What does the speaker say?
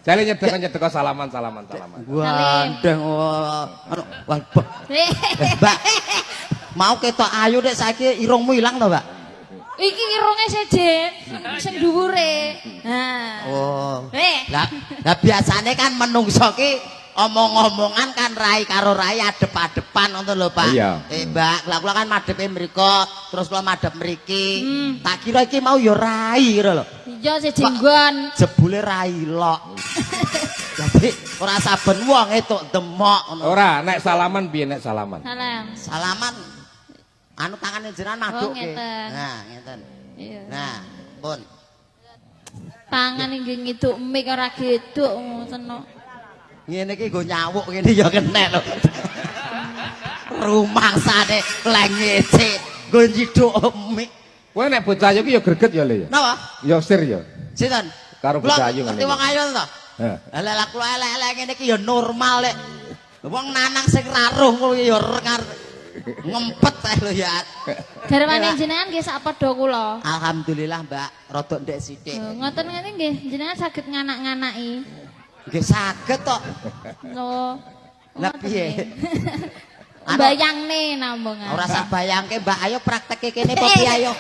Jale nyedek salaman. Gandeng Mbak. Mau ketok ayu nek saiki irungmu ilang to, Mbak? Iki irunge sejen sing dhuwure. Oh. Lah biasane kan menungso ki omong-omongan kan rai karo rai adep-adepan ngono lho, Pak. Mbak, kula kan madepe mriko, terus kula madhep mriki. Tak kira iki mau ya rai ngono lho. Iya sejenggon. Jebule rai lok. Jadi ora saben wong etuk demok ngono. Ora, nek salaman piye nek salaman? Salaman anu tangane jenengan maduk ke. Ngeten. Nah, ngeten. Iya. Nah, pun. Tangan nggih ngiduk mik ora geduk ngoten kok. Ngene iki nggo nyawuk ngene ya kenek lho. Rumangsane leng ngece nggo njiduk mik. Kowe nek bocah ayu ki ya greget ya Le ya. Napa? Ya sir ya. Sinten? Karo bocah ayu ngene. Ngerti wong ayu to? Heeh. Lah kula elek-elek ngene iki ya normal lek. Wong nanang sing raruh kuwi ya ngempet ae lho ya. Garwane jenengan nggih sak padha kula. Alhamdulillah, Mbak, rada ndek sithik. Ngoten ngene nggih, jenengan saged nganak-nganaki. Nggih saged to. Lho. Lah piye? Bayangne nambung. Ora sak bayangke, Mbak. Ayo praktekke kene apa piye ayo?